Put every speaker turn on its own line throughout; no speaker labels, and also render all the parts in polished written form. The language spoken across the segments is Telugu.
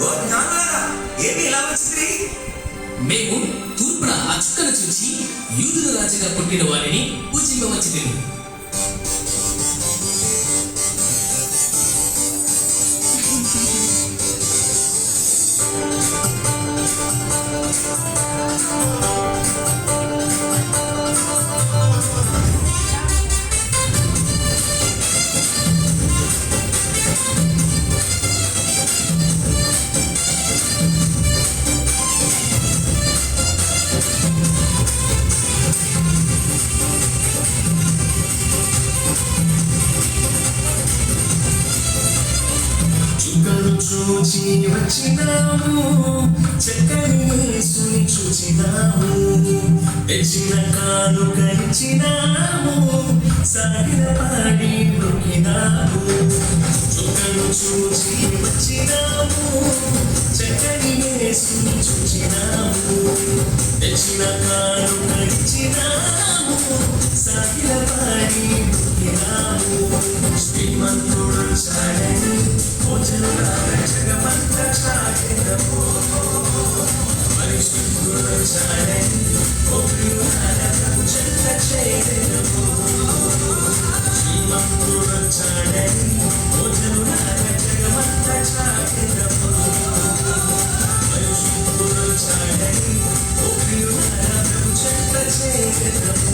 ఓ జ్ఞానులారా, ఏమి ఇలా వచ్చింది?
మేము తూర్పున ఆ చుక్కను చూచి యూదుల రాజుగా పుట్టిన వారిని పూజింపవచ్చింది.
చుక్కను చూచి వచ్చినాము, చక్కని యేసుని చూచినాము, తెచ్చిన కానుక ఇచ్చినాము, సాగిన పాడి నొక్కినాము. చుక్కను చూచి వచ్చినాము, చక్కని యేసుని చూచినాము, తెచ్చిన కానుక ఇచ్చినాము, సాగిన పాడి నొక్కినాము. శ్రీమంతుడు చాడని జగమంతా చాటెదము, పరిశుద్ధుడు చాడని ఓ ప్రియులారా చెంత చేరెదము. శ్రీమంతుడు చాడని ఓ జనులారా జగమంతా చాటెదము, పరిశుద్ధుడు చాడని ఓ ప్రియులారా చెంత చేరెదము.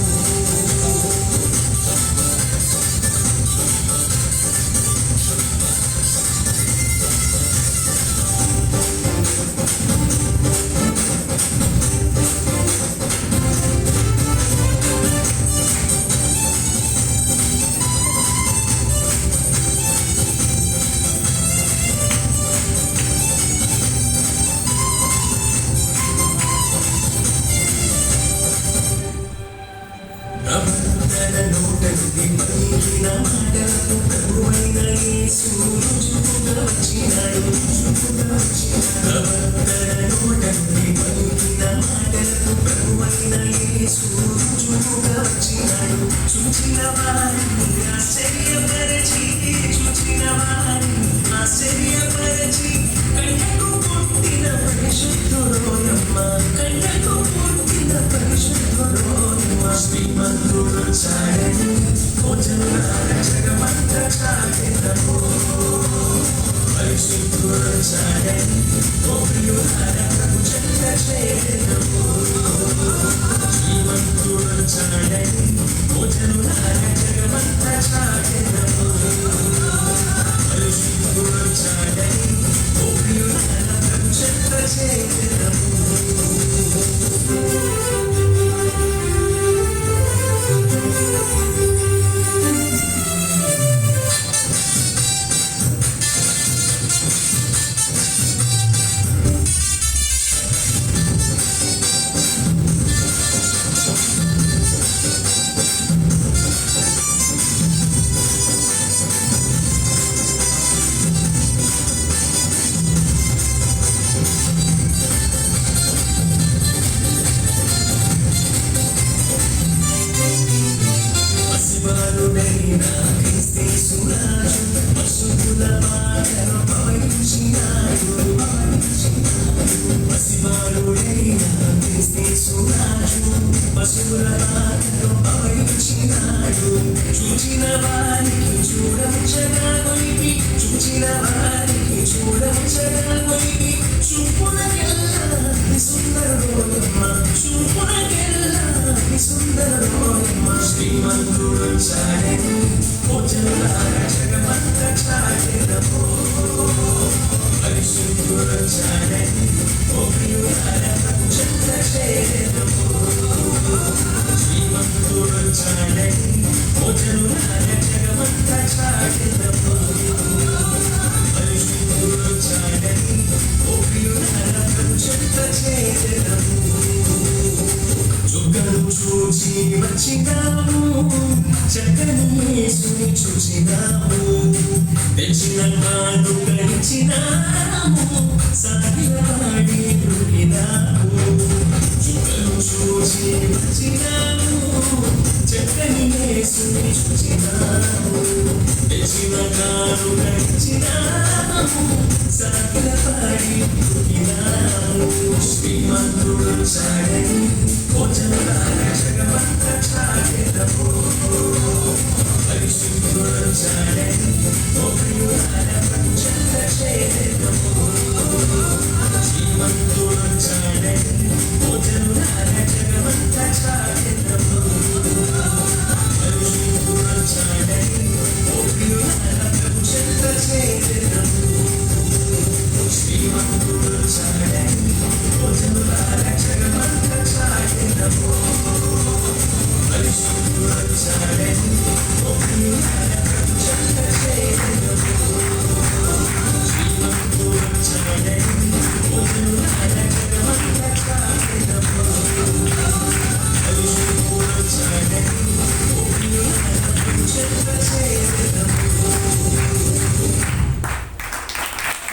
ప్రవర్తన నోటనుడి పలికిన మాటలకు ప్రభువైన యేసు రుజువుగా వచ్చినాడు. ప్రవర్తన నోటనుడి పలికిన మాటలకు ప్రభువైన యేసు రుజువుగా వచ్చినాడు. చూచిన వారిని ఆశ్చర్యపరచి, చూచిన వారిని ఆశ్చర్యపరచి, కళ్ళకు పుట్టిన పరిశుద్ధుడోయమ్మ, కళ్ళకు పుట్టిన పరిశుద్ధుడోయమ్మ. శ్రీమంతుడు చాడని ఓ జనులారా జగమంతా చాటెదము, పరిశుద్ధుడు చాడని ఓ ప్రియులారా చెంత చేరెదము. శ్రీమంతుడు చాడని ఓ జనులారా జగమంతా చాటెదము, పరిశుద్ధుడు చాడని ఓ ప్రియులారా చెంత చేరెదము. పసిబాలుడైన క్రీస్తు రాజు పశువుల బాటలో పవనించినాడు. పసిబాలుడైన క్రీస్తు రాజు పశువుల బాటలో పవనించినాడు. చూచిన వారికి చూడంచగా కొలిపి, చూచిన వారికి చూడంచగా కొలిపి, చూపునకెల్లా సుందరోయమ్మ, చూపునకెల్లా సుందరోయమ్మ. శ్రీమంతుడు చాడని ఓ జనులారా జగమంతా చాటెదము, పరిశుద్ధుడు చాడని ఓ ప్రియులారా చెంత చేరెదము. శ్రీమంతుడు చాడని ఓ జనులారా జగమంతా చాటెదము, పరిశుద్ధుడు చాడని ఓ ప్రియులారా చెంత చేరెదము. చుక్కను చూచి వచ్చినాము, చక్కని యేసుని చూచినాము, తెచ్చిన కానుక ఇచ్చినాము, సాగిన పాడి నొక్కినాము. చుక్కను చూచి వచ్చినాము, చక్కని యేసుని చూచినాము, తెచ్చిన కానుకనిచ్చినాము సాగిలపడి పుట్టినాము శ్రీమంతుడు చాడని భోజనాల జగమంత చాటెదము పరిశుద్ధుడు చాడని ఓ ప్రియురాల పంచంత చేదెదము శ్రీమంతుడు చాడని భోజనాల జగమంత చాటెదము